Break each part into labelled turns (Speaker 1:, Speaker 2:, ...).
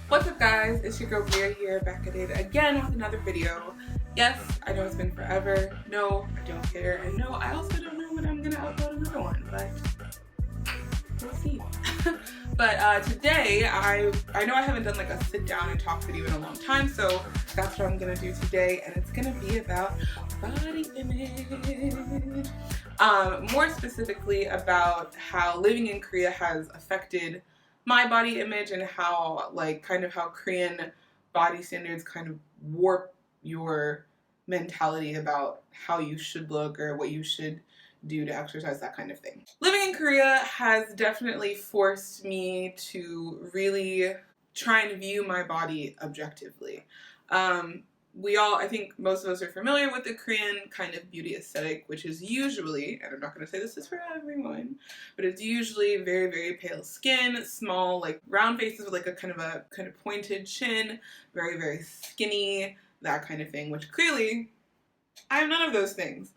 Speaker 1: What's up guys, it's your girl Bria here, back at it again with another video. Yes, I know it's been forever. No, I don't care. And no, I also don't know when I'm gonna upload another one, but we'll see. But today, I know I haven't done like a sit down and talk video in a long time, so that's what I'm gonna do today, and it's gonna be about body image. More specifically about how living in Korea has affected my body image and how how Korean body standards kind of warp your mentality about how you should look or what you should do to exercise, that kind of thing. Living in Korea has definitely forced me to really try and view my body objectively. I think most of us are familiar with the Korean kind of beauty aesthetic, which is usually, and I'm not going to say this is for everyone, but it's usually very, very pale skin, small, like round faces with like a kind of pointed chin, very, very skinny, that kind of thing, which clearly I have none of those things.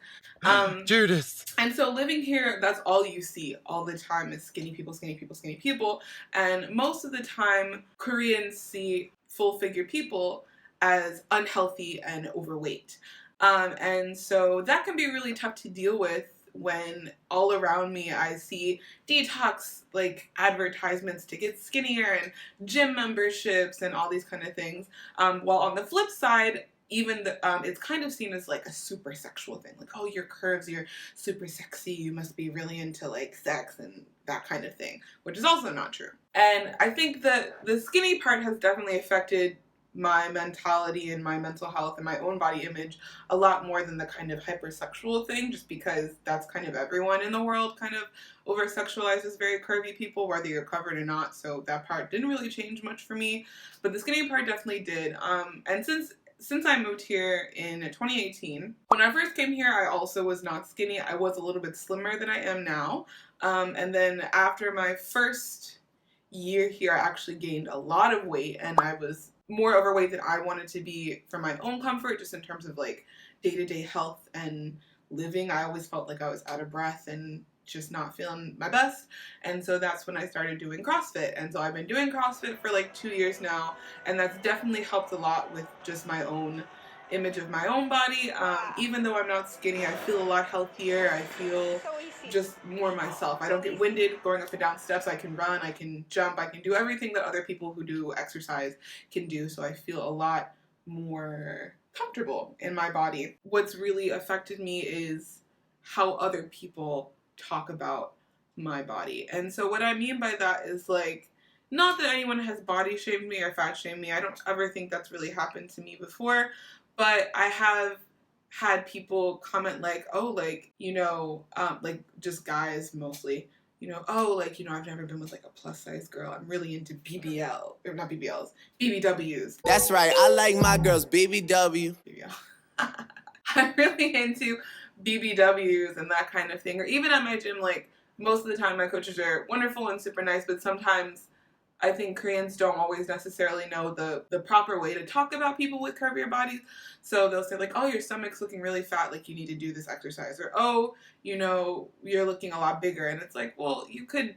Speaker 2: Judas.
Speaker 1: And so living here, that's all you see all the time is skinny people, skinny people, skinny people. And most of the time, Koreans see full-figure people as unhealthy and overweight. And so that can be really tough to deal with when all around me I see detox like advertisements to get skinnier and gym memberships and all these kind of things. While on the flip side, it's kind of seen as like a super sexual thing. Like, oh, your curves, you're super sexy, you must be really into like sex and that kind of thing, which is also not true. And I think that the skinny part has definitely affected my mentality and my mental health and my own body image a lot more than the kind of hypersexual thing, just because that's kind of everyone in the world kind of over-sexualizes very curvy people, whether you're covered or not. So that part didn't really change much for me, but the skinny part definitely did. And since I moved here in 2018, when I first came here, I also was not skinny. I was a little bit slimmer than I am now. And then after my first year here, I actually gained a lot of weight, and I was more overweight than I wanted to be for my own comfort, just in terms of like day-to-day health and living. I always felt like I was out of breath and just not feeling my best. And so that's when I started doing CrossFit. And so I've been doing CrossFit for like 2 years now, and that's definitely helped a lot with just my own image of my own body. Even though I'm not skinny, I feel a lot healthier. I feel just more myself. I don't get winded going up and down steps. I can run, I can jump, I can do everything that other people who do exercise can do. So I feel a lot more comfortable in my body. What's really affected me is how other people talk about my body. And so what I mean by that is like, not that anyone has body shamed me or fat shamed me. I don't ever think that's really happened to me before, but I have had people comment like, oh, like, you know, like just guys mostly, you know, oh, like, you know, I've never been with like a plus size girl. I'm really into BBL, or not BBLs, BBWs.
Speaker 2: That's right, I like my girls BBW.
Speaker 1: BBL. I'm really into BBWs and that kind of thing. Or even at my gym, like most of the time my coaches are wonderful and super nice, but sometimes I think Koreans don't always necessarily know the proper way to talk about people with curvier bodies. So they'll say like, oh, your stomach's looking really fat, like you need to do this exercise. Or, oh, you know, you're looking a lot bigger. And it's like, well, you could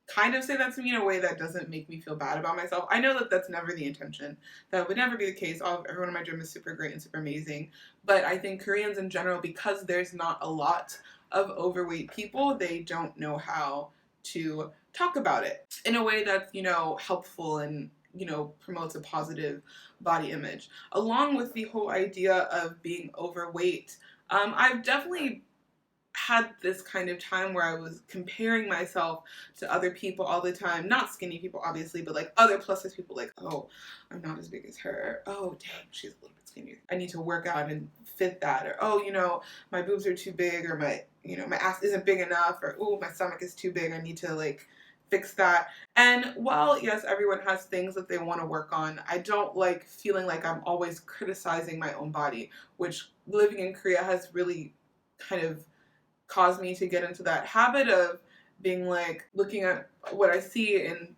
Speaker 1: kind of say that to me in a way that doesn't make me feel bad about myself. I know that that's never the intention. That would never be the case. Everyone in my gym is super great and super amazing. But I think Koreans in general, because there's not a lot of overweight people, they don't know how to talk about it in a way that's, you know, helpful and, you know, promotes a positive body image. Along with the whole idea of being overweight, I've definitely had this kind of time where I was comparing myself to other people all the time. Not skinny people, obviously, but like other plus size people, like, oh, I'm not as big as her. Oh, dang, she's a little bit skinnier. I need to work out and fit that. Or, oh, you know, my boobs are too big, or my ass isn't big enough, or, oh, my stomach is too big. I need to like fix that. And while, yes, everyone has things that they want to work on, I don't like feeling like I'm always criticizing my own body, which living in Korea has really kind of caused me to get into that habit of being like looking at what I see in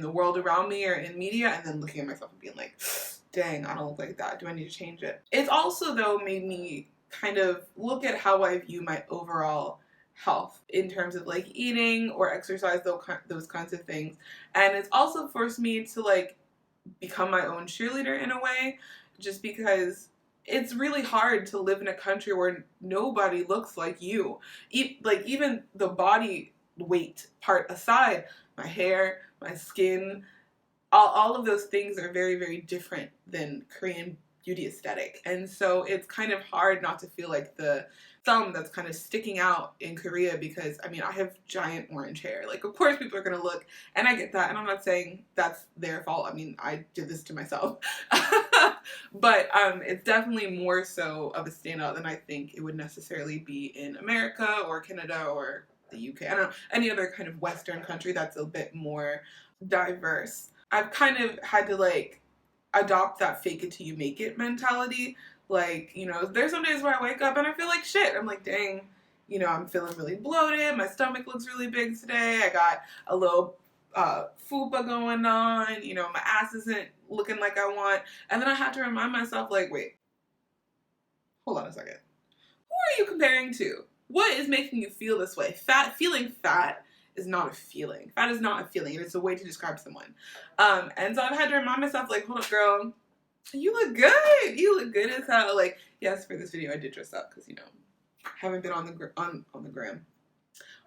Speaker 1: the world around me or in media, and then looking at myself and being like, dang, I don't look like that. Do I need to change it? It's also, though, made me kind of look at how I view my overall health in terms of like eating or exercise, those kinds of things. And it's also forced me to like become my own cheerleader in a way, just because it's really hard to live in a country where nobody looks like you. Like, even the body weight part aside, my hair, my skin, all of those things are very, very different than Korean beauty aesthetic. And so it's kind of hard not to feel like the thumb that's kind of sticking out in Korea, because I mean, I have giant orange hair. Like, of course people are gonna look, and I get that, and I'm not saying that's their fault. I mean, I did this to myself. But it's definitely more so of a standout than I think it would necessarily be in America or Canada or the UK. I don't know, any other kind of Western country that's a bit more diverse. I've kind of had to like adopt that fake it till you make it mentality. Like, you know, there's some days where I wake up and I feel like shit. I'm like, dang, you know, I'm feeling really bloated. My stomach looks really big today. I got a little fupa going on. You know, my ass isn't looking like I want. And then I had to remind myself, like, wait, hold on a second. Who are you comparing to? What is making you feel this way? Feeling fat is not a feeling. Fat is not a feeling. It is a way to describe someone. And so I've had to remind myself, like, hold up, girl. You look good. You look good as hell. Like, yes, for this video I did dress up because, you know, I haven't been on the gram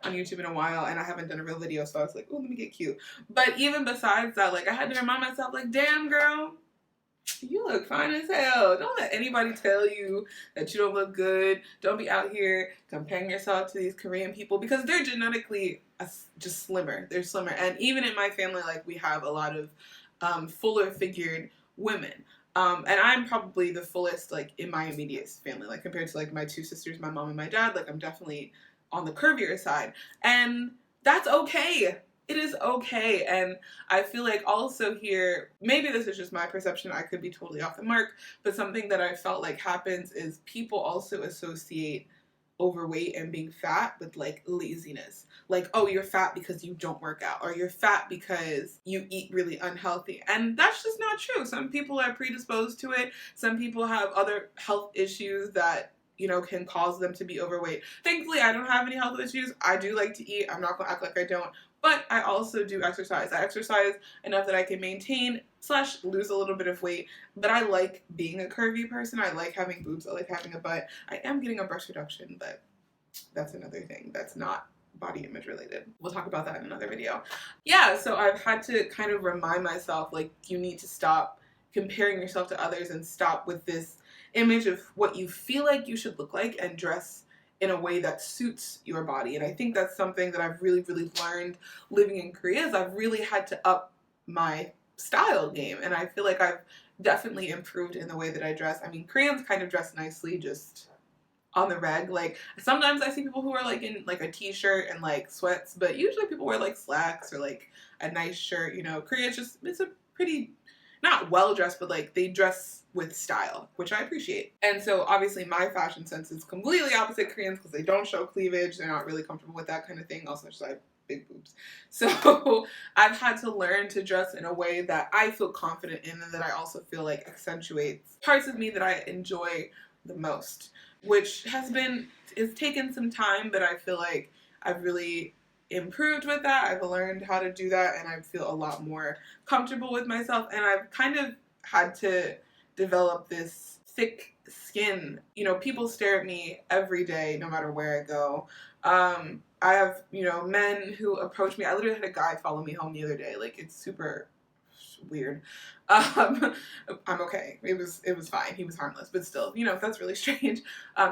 Speaker 1: on YouTube in a while, and I haven't done a real video, so I was like, oh, let me get cute. But even besides that, like, I had to remind myself, like, damn, girl, you look fine as hell. Don't let anybody tell you that you don't look good. Don't be out here comparing yourself to these Korean people, because they're genetically just slimmer. They're slimmer. And even in my family, like, we have a lot of fuller figured women. And I'm probably the fullest, like, in my immediate family, like, compared to, like, my two sisters, my mom and my dad. Like, I'm definitely on the curvier side. And that's okay. It is okay. And I feel like also here, maybe this is just my perception, I could be totally off the mark, but something that I felt like happens is people also associate overweight and being fat with like laziness. Like, oh, you're fat because you don't work out, or you're fat because you eat really unhealthy. And that's just not true. Some people are predisposed to it. Some people have other health issues that, you know, can cause them to be overweight. Thankfully, I don't have any health issues. I do like to eat. I'm not gonna act like I don't. But I also do exercise. I exercise enough that I can maintain / lose a little bit of weight. But I like being a curvy person. I like having boobs. I like having a butt. I am getting a breast reduction, but that's another thing. That's not body image related. We'll talk about that in another video. Yeah, so I've had to kind of remind myself, like, you need to stop comparing yourself to others and stop with this image of what you feel like you should look like and dress in a way that suits your body. And I think that's something that I've really, really learned living in Korea, is I've really had to up my style game. And I feel like I've definitely improved in the way that I dress. I mean, Koreans kind of dress nicely, just on the reg. Like, sometimes I see people who are like in like a t-shirt and like sweats, but usually people wear like slacks or like a nice shirt. You know, Korea, it's a pretty, not well dressed, but like they dress with style, which I appreciate. And so obviously my fashion sense is completely opposite Koreans, because they don't show cleavage. They're not really comfortable with that kind of thing. Also, just like big boobs. So I've had to learn to dress in a way that I feel confident in, and that I also feel like accentuates parts of me that I enjoy the most, which it's taken some time, but I feel like I've really improved with that. I've learned how to do that, and I feel a lot more comfortable with myself. And I've kind of had to develop this thick skin. You know, people stare at me every day, no matter where I go. I have, you know, men who approach me. I literally had a guy follow me home the other day. Like, it's super weird. I'm okay. It was fine. He was harmless, but still, you know, that's really strange.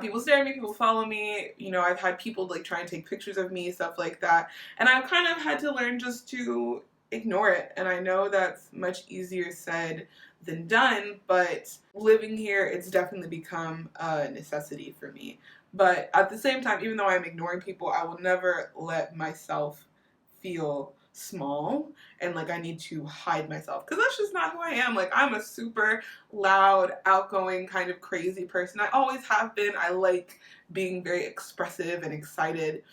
Speaker 1: People stare at me, people follow me. You know, I've had people like try and take pictures of me, stuff like that. And I've kind of had to learn just to ignore it. And I know that's much easier said than done, but living here, it's definitely become a necessity for me. But at the same time, even though I'm ignoring people, I will never let myself feel small and like I need to hide myself, because that's just not who I am. Like, I'm a super loud, outgoing, kind of crazy person. I always have been. I like being very expressive and excited,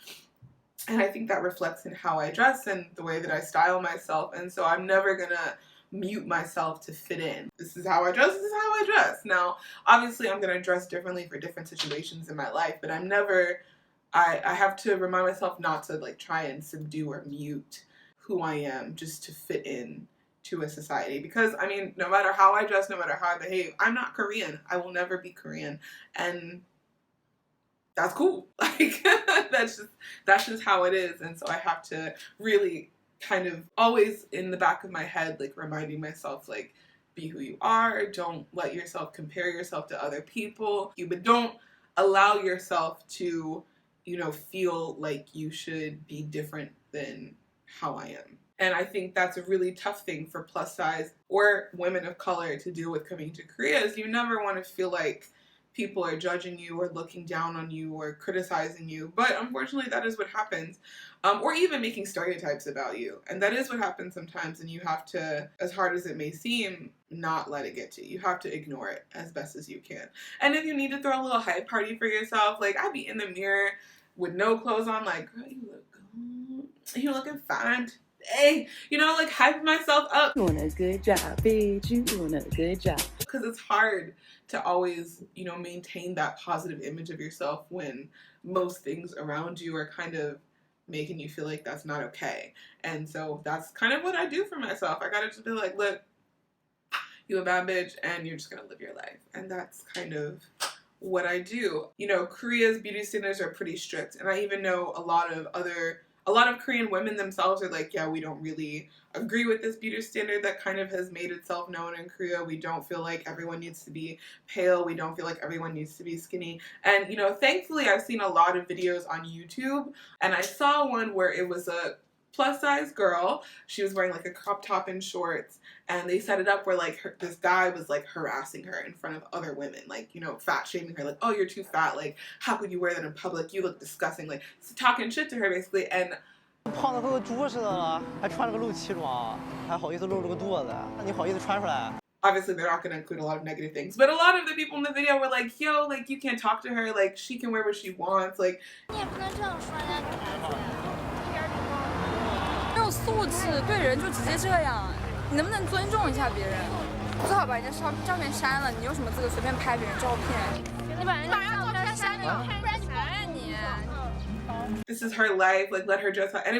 Speaker 1: and I think that reflects in how I dress and the way that I style myself. And so I'm never gonna mute myself to fit in. This is how I dress, this is how I dress. Now, obviously I'm gonna dress differently for different situations in my life, but I'm never, I have to remind myself not to like try and subdue or mute who I am just to fit in to a society. Because I mean, no matter how I dress, no matter how I behave, I'm not Korean. I will never be Korean, and that's cool. Like that's just how it is. And so I have to really kind of always in the back of my head, like reminding myself, like, be who you are. Don't let yourself compare yourself to other people. But don't allow yourself to, you know, feel like you should be different than how I am. And I think that's a really tough thing for plus size or women of color to deal with coming to Korea, is you never want to feel like people are judging you or looking down on you or criticizing you. But unfortunately, that is what happens. Or even making stereotypes about you. And that is what happens sometimes, and you have to, as hard as it may seem, not let it get to you. You have to ignore it as best as you can. And if you need to throw a little hype party for yourself, like I'd be in the mirror with no clothes on, like, girl, you look good. You looking fine. Hey, you know, like hype myself up.
Speaker 3: You doing a good job, bitch. You doing a good job.
Speaker 1: Because it's hard to always, you know, maintain that positive image of yourself when most things around you are kind of making you feel like that's not okay. And so that's kind of what I do for myself. I gotta just be like, look, you a bad bitch and you're just gonna live your life. And that's kind of what I do. You know, Korea's beauty standards are pretty strict, and I even know a lot of Korean women themselves are like, yeah, we don't really agree with this beauty standard that kind of has made itself known in Korea. We don't feel like everyone needs to be pale. We don't feel like everyone needs to be skinny. And, you know, thankfully I've seen a lot of videos on YouTube, and I saw one where it was a plus size girl. She was wearing like a crop top and shorts, and they set it up where like this guy was like harassing her in front of other women, like, you know, fat shaming her, like, oh, you're too fat, like, how could you wear that in public, you look disgusting, like talking shit to her basically. And
Speaker 4: 胖得和个猪似的了，还穿了个露脐装，还好意思露了个肚子，那你好意思穿出来？
Speaker 1: Obviously, they're not going to include a lot of negative things, but a lot of the people in the video were like, yo, like, you can't talk to her, like, she can wear what she wants, like.
Speaker 5: 你也不能这样说人家女孩子呀，一点儿礼貌都没有。没有素质，对人就直接这样，你能不能尊重一下别人？最好把人家照片删了，你有什么资格随便拍别人照片？你把人家照片删了，不然你拍你。
Speaker 1: This is her life, like, let her dress up. And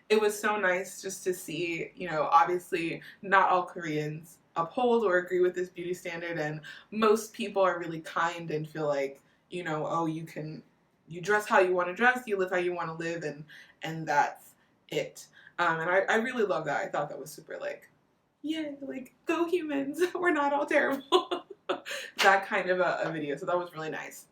Speaker 1: it was so nice just to see, you know, obviously not all Koreans uphold or agree with this beauty standard, and most people are really kind and feel like, you know, oh, you dress how you want to dress, you live how you want to live, and that's it. And I really love that. I thought that was super, like, yeah, like, go humans, we're not all terrible. That kind of a video, so that was really nice.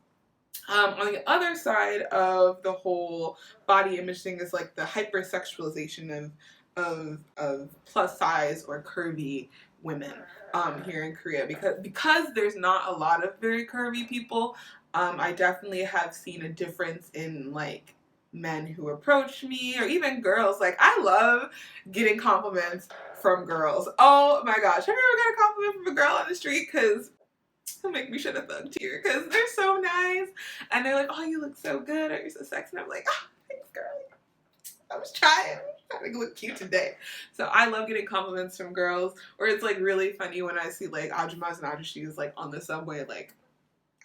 Speaker 1: On the other side of the whole body image thing is like the hypersexualization of plus size or curvy women here in Korea, because there's not a lot of very curvy people. I definitely have seen a difference in like men who approach me, or even girls. Like, I love getting compliments from girls. Oh my gosh, have you ever got a compliment from a girl on the street? Because it'll make me shed a thug tear, because they're so nice, and they're like, oh, you look so good, or you're so sexy, and I'm like, oh, thanks, girl. I was trying to look cute today. So I love getting compliments from girls. Or it's like really funny when I see like ajumas and ajushis like on the subway, like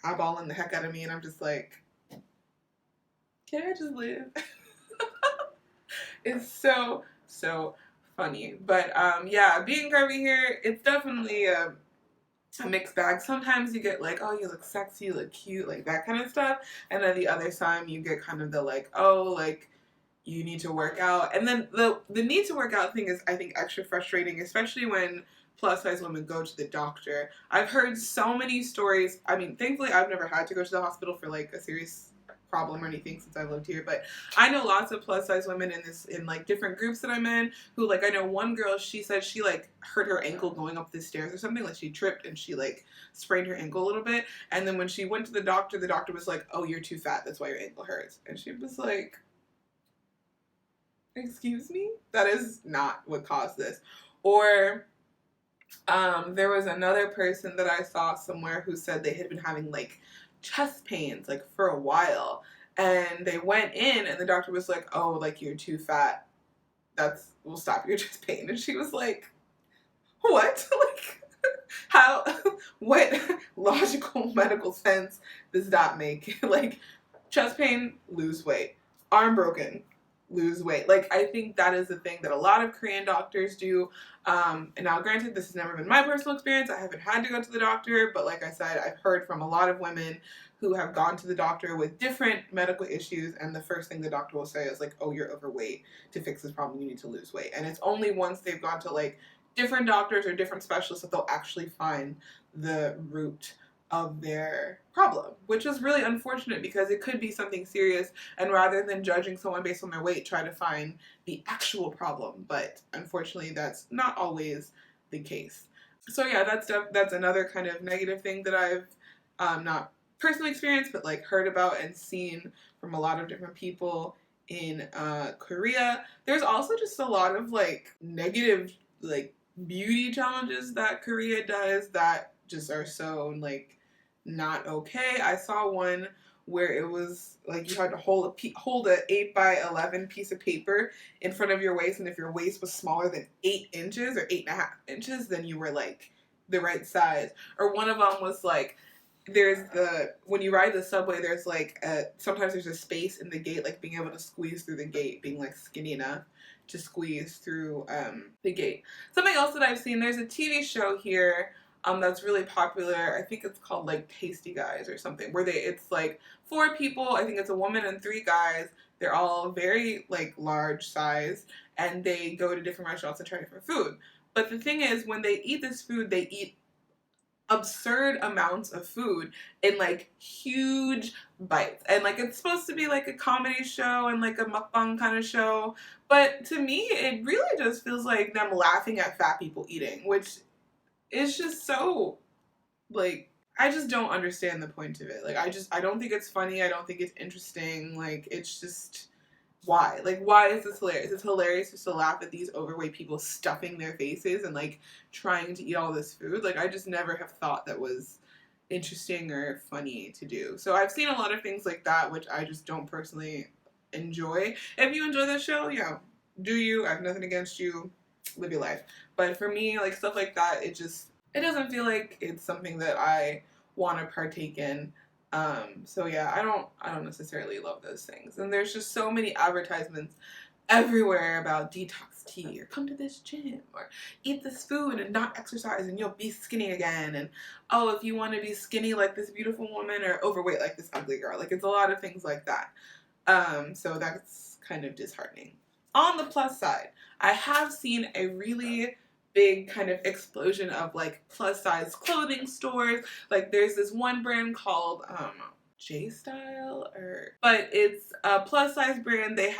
Speaker 1: eyeballing the heck out of me, and I'm just like, can I just live? It's so funny. But yeah, being curvy here, it's definitely a mixed bag. Sometimes you get like, oh, you look sexy, you look cute, like that kind of stuff, and then the other time you get kind of the like, oh, like, you need to work out. And then the need to work out thing is, I think, extra frustrating, especially when plus size women go to the doctor. I've heard so many stories. I mean, thankfully I've never had to go to the hospital for like a serious problem or anything since I lived here, but I know lots of plus size women in like different groups that I'm in who, like, I know one girl, she said she like hurt her ankle going up the stairs or something, like she tripped and she like sprained her ankle a little bit, and then when she went to the doctor was like, oh, you're too fat, that's why your ankle hurts. And she was like, excuse me? That is not what caused this. Or there was another person that I saw somewhere who said they had been having like chest pains like for a while, and they went in and the doctor was like, oh, like, you're too fat, will stop your chest pain. And she was like, what? Like, how, what logical medical sense does that make? Like, chest pain, lose weight. Arm broken, lose weight. Like, I think that is the thing that a lot of Korean doctors do. And now, granted, this has never been my personal experience. I haven't had to go to the doctor, but like I said, I've heard from a lot of women who have gone to the doctor with different medical issues, and the first thing the doctor will say is like, oh, you're overweight. To fix this problem, you need to lose weight. And it's only once they've gone to like different doctors or different specialists that they'll actually find the root of their problem, which is really unfortunate because it could be something serious, and rather than judging someone based on their weight, try to find the actual problem. But unfortunately, that's not always the case. So yeah, that's another kind of negative thing that I've not personally experienced, but like heard about and seen from a lot of different people in Korea. There's also just a lot of like negative like beauty challenges that Korea does that just are so like not okay. I saw one where it was like you had to hold a 8x11 piece of paper in front of your waist, and if your waist was smaller than 8 inches or 8.5 inches, then you were like the right size. Or one of them was like, when you ride the subway, there's like sometimes there's a space in the gate, like being able to squeeze through the gate, being like skinny enough to squeeze through the gate. Something else that I've seen, there's a TV show here that's really popular. I think it's called like Tasty Guys or something, where it's like 4 people. I think it's a woman and 3 guys. They're all very like large size, and they go to different restaurants and try different food. But the thing is, when they eat this food, they eat absurd amounts of food in like huge bites, and like it's supposed to be like a comedy show and like a mukbang kind of show, but to me it really just feels like them laughing at fat people eating, which is just so like, I just don't understand the point of it. Like I don't think it's funny, I don't think it's interesting, like it's just why is this hilarious? It's hilarious just to laugh at these overweight people stuffing their faces and like trying to eat all this food. Like I just never have thought that was interesting or funny to do. So I've seen a lot of things like that, which I just don't personally enjoy. If you enjoy that show, yeah, do you. I have nothing against you. Live your life. But for me, like stuff like that, it doesn't feel like it's something that I want to partake in. So yeah, I don't necessarily love those things. And there's just so many advertisements everywhere about detox tea, or come to this gym, or eat this food and not exercise and you'll be skinny again. And oh, if you want to be skinny like this beautiful woman or overweight like this ugly girl. Like it's a lot of things like that. So that's kind of disheartening. On the plus side, I have seen a really big kind of explosion of like plus size clothing stores. Like there's this one brand called J-Style, but it's a plus size brand. They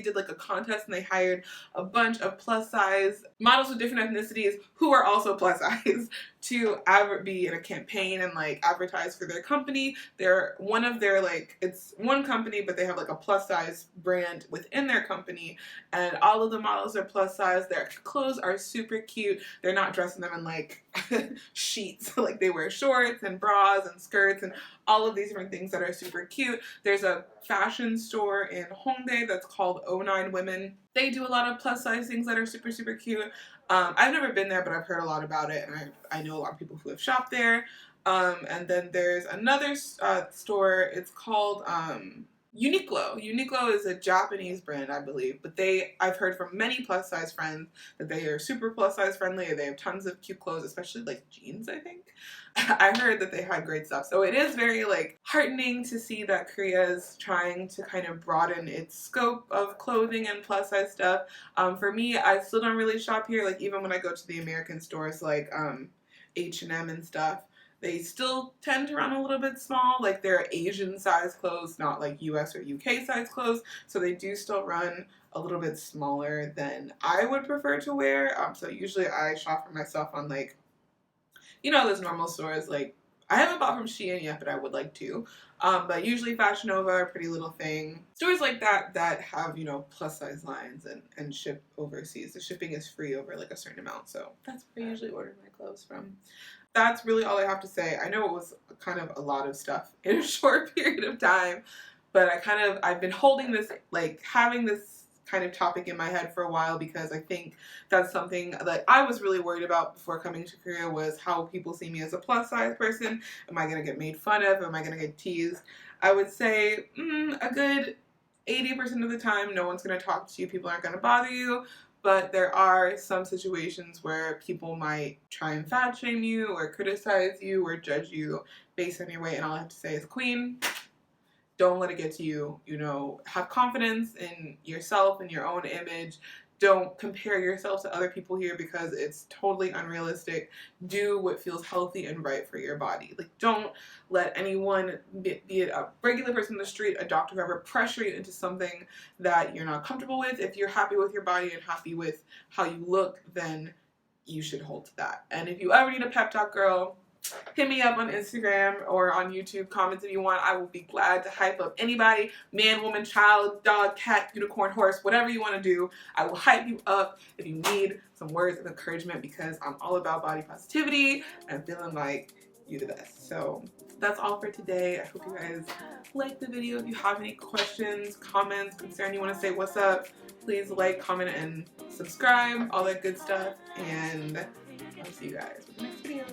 Speaker 1: did like a contest and they hired a bunch of plus size models with different ethnicities who are also plus size to be in a campaign and like advertise for their company. It's one company, but they have like a plus size brand within their company, and all of the models are plus size. Their clothes are super cute. They're not dressing them in like sheets. Like they wear shorts and bras and skirts and all of these different things that are super cute. There's a fashion store in Hongdae that's called O9 Women. They do a lot of plus size things that are super, super cute. I've never been there, but I've heard a lot about it, and I know a lot of people who have shopped there. And then there's another store. It's called Uniqlo. Uniqlo is a Japanese brand, I believe, but I've heard from many plus size friends that they are super plus size friendly. They have tons of cute clothes, especially like jeans, I think. I heard that they had great stuff. So it is very like heartening to see that Korea is trying to kind of broaden its scope of clothing and plus size stuff. For me, I still don't really shop here. Like even when I go to the American stores like H&M and stuff, they still tend to run a little bit small. Like they're Asian size clothes, not like US or UK size clothes. So they do still run a little bit smaller than I would prefer to wear. So usually I shop for myself on like, those normal stores. Like I haven't bought from Shein yet, but I would like to. But usually Fashion Nova, Pretty Little Thing, stores like that have, plus size lines and ship overseas. The shipping is free over like a certain amount. So that's where I usually order my clothes from. That's really all I have to say. I know it was kind of a lot of stuff in a short period of time, but I've been holding this, like having this kind of topic in my head for a while, because I think that's something that I was really worried about before coming to Korea, was how people see me as a plus size person. Am I going to get made fun of? Am I going to get teased? I would say a good 80% of the time, no one's going to talk to you. People aren't going to bother you. But there are some situations where people might try and fat shame you or criticize you or judge you based on your weight. And all I have to say is, queen, don't let it get to you. You know, have confidence in yourself and your own image. Don't compare yourself to other people here because it's totally unrealistic. Do what feels healthy and right for your body. Like, don't let anyone, be it a regular person in the street, a doctor, whoever, pressure you into something that you're not comfortable with. If you're happy with your body and happy with how you look, then you should hold to that. And if you ever need a pep talk, girl, hit me up on Instagram or on YouTube. Comments if you want. I will be glad to hype up anybody. Man, woman, child, dog, cat, unicorn, horse, whatever you want to do. I will hype you up if you need some words of encouragement because I'm all about body positivity and feeling like you're the best. So that's all for today. I hope you guys liked the video. If you have any questions, comments, concerns, you want to say what's up, please like, comment, and subscribe. All that good stuff. And I'll see you guys with the next video.